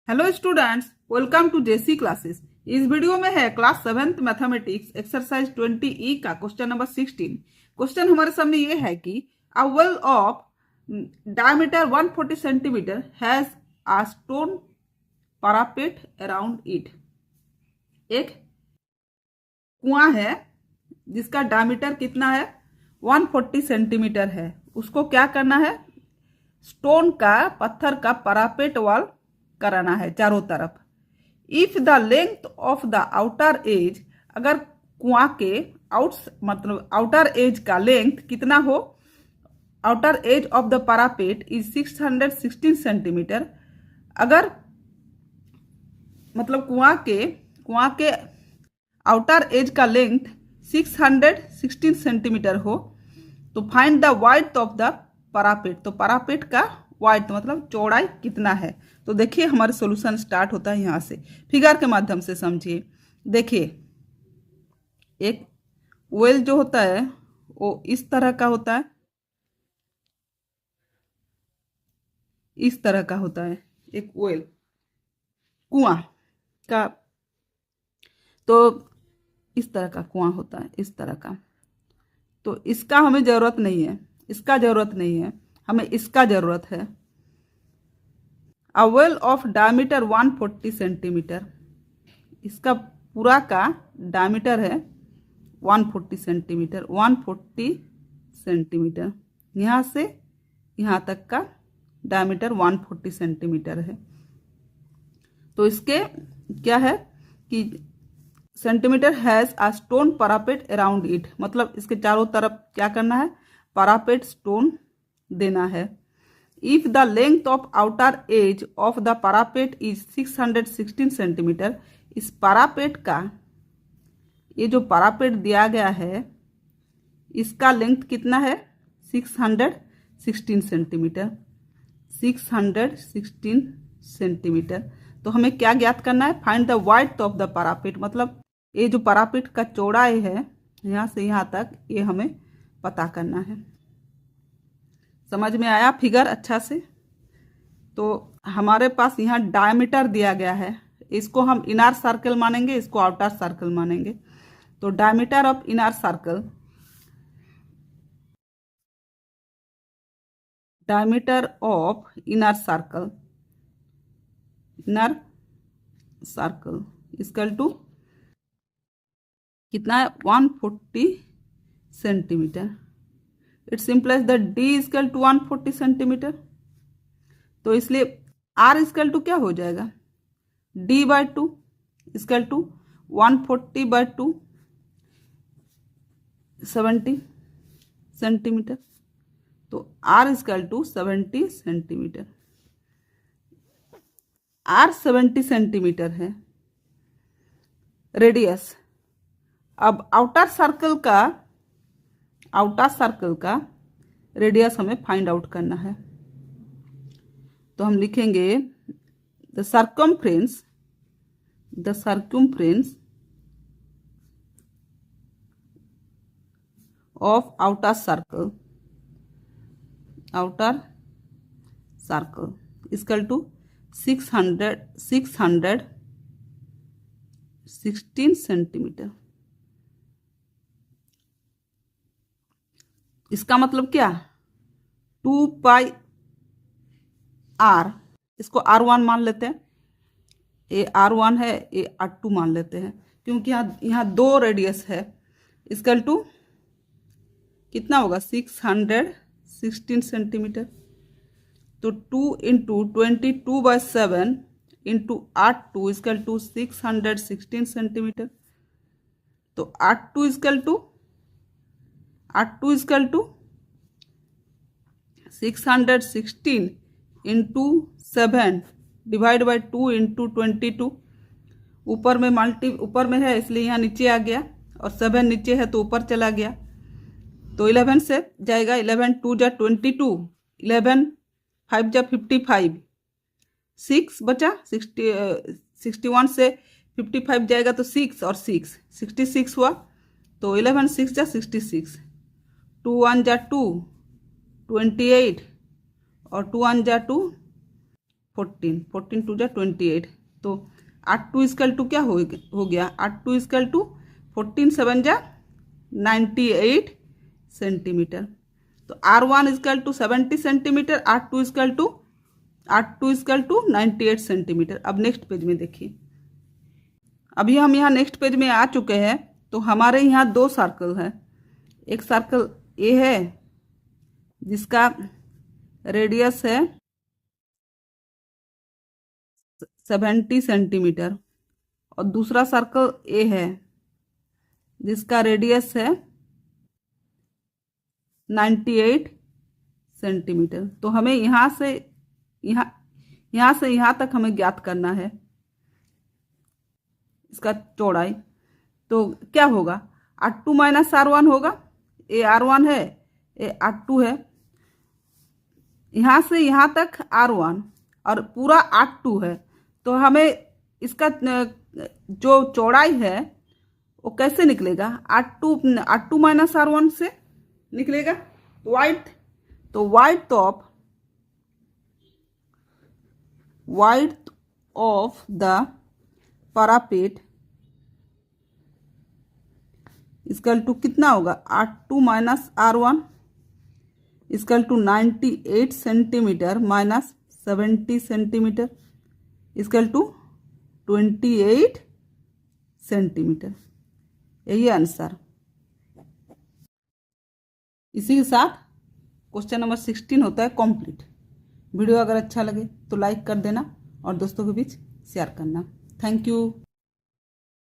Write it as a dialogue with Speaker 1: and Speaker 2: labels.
Speaker 1: Hello students, welcome to JC classes. इस video में है क्लास 7th मैथमेटिक्स एक्सरसाइज 20 का क्वेश्चन नंबर 16। क्वेश्चन हमारे सामने ये है कि a well of diameter 140 centimetre has a stone parapet around it. एक कुआं है जिसका डायमीटर कितना है, 140 सेंटीमीटर है। उसको क्या करना है, स्टोन का, पत्थर का पैरापेट वॉल कराना है चारों तरफ। If the length of the outer edge, अगर कुआं के आउटर एज का लेंथ कितना हो, outer edge of the parapet is 616 centimetre. अगर कुआं के आउटर एज का लेंथ 616 सेंटीमीटर हो तो find the width of the parapet. तो पैरापेट का वाइड्थ मतलब चौड़ाई कितना है। तो देखिए हमारे सॉल्यूशन स्टार्ट होता है यहाँ से, फिगर के माध्यम से समझिए। देखिए एक वेल जो होता है वो इस तरह का होता है, इस तरह का होता है एक वेल कुआं का। तो इस तरह का कुआं होता है, इस तरह का। तो इसका हमें ज़रूरत नहीं है, इसका ज़रूरत नहीं है, हमें इसका ज़रूरत है। A well of diameter 140 centimetre, इसका पूरा का डायमीटर है 140 सेंटीमीटर। 140 सेंटीमीटर, यहाँ से यहाँ तक का डायमीटर 140 सेंटीमीटर है। तो इसके क्या है कि centimetre has a stone parapet around it, मतलब इसके चारों तरफ क्या करना है, पैरापेट स्टोन देना है। If the length of outer edge of the parapet is 616 centimetre, इस पैरापेट का, ये जो पैरापेट दिया गया है इसका लेंथ कितना है, 616 सेंटीमीटर। 616 सेंटीमीटर। तो हमें क्या ज्ञात करना है, find the width of the parapet, मतलब ये जो पैरापेट का चौड़ाई है यहाँ से यहाँ तक, ये हमें पता करना है। समझ में आया फिगर अच्छा से। तो हमारे पास यहाँ डायमीटर दिया गया है, इसको हम इनर सर्कल मानेंगे, इसको आउटर सर्कल मानेंगे। तो diameter of inner circle, diameter of inner circle, inner circle equal to कितना है, 140 centimetre. It's implies the D equal to 140 centimetre. तो इसलिए आर इक्वल टू क्या हो जाएगा, D by 2 equal to 140 by 2 70 centimetre. तो R equal to 70 centimetre. R 70 centimetre है radius. अब आउटर सर्कल का रेडियस हमें फाइंड आउट करना है। तो हम लिखेंगे the circumference of outer circle equal to 616 centimetre. इसका मतलब क्या, 2 पाई आर, इसको R1 मान लेते हैं, ये R1 है, ये R2 मान लेते हैं, क्योंकि यहाँ दो रेडियस है। इक्वल टू कितना होगा, 616 सेंटीमीटर। तो 2 into 22/7 into R2 equal to 616 centimetre. तो R2 equal to 616 into 7 divide by 2 into 22। ऊपर में है इसलिए यहाँ नीचे आ गया, और 7 नीचे है तो ऊपर चला गया। तो 11 से जाएगा, 11 2 जा 22, 11 5 जा 55, 6 बचा 61 से 55 जाएगा तो 6 और 6 66 हुआ। तो 11 6 जा 66, 2 1 जा 2 28 और 2 1 जा 2 14 टू जा 28, तो 8 इजकल टू क्या हो गया, 8 इजकल टू 14 7 जा 98 सेंटीमीटर। तो R1 is equal to 70 centimetre, R2 is equal to 98 centimetre. अब नेक्स्ट पेज में देखिए, अभी हम यहाँ नेक्स्ट पेज में आ चुके हैं। तो हमारे यहाँ दो सर्कल है, एक सर्कल ए है जिसका रेडियस है 70 सेंटीमीटर, और दूसरा सर्कल ए है जिसका रेडियस है 98 सेंटीमीटर। तो हमें यहाँ से यहाँ तक हमें ज्ञात करना है इसका चौड़ाई। तो क्या होगा, R2 माइनस R1 होगा, ए R1 है, ए R2 है, यहाँ से यहाँ तक R1 और पूरा R2 है। तो हमें इसका जो चौड़ाई है वो कैसे निकलेगा, R2 माइनस R1 से निकलेगा। Width of the parapet equal to कितना होगा, R2 minus R1 equal to 98 centimetre minus 70 centimetre equal to 28 centimetre. यही आंसर। इसी के साथ क्वेश्चन नंबर 16 होता है कंप्लीट। वीडियो अगर अच्छा लगे तो लाइक कर देना और दोस्तों के बीच शेयर करना। Thank you.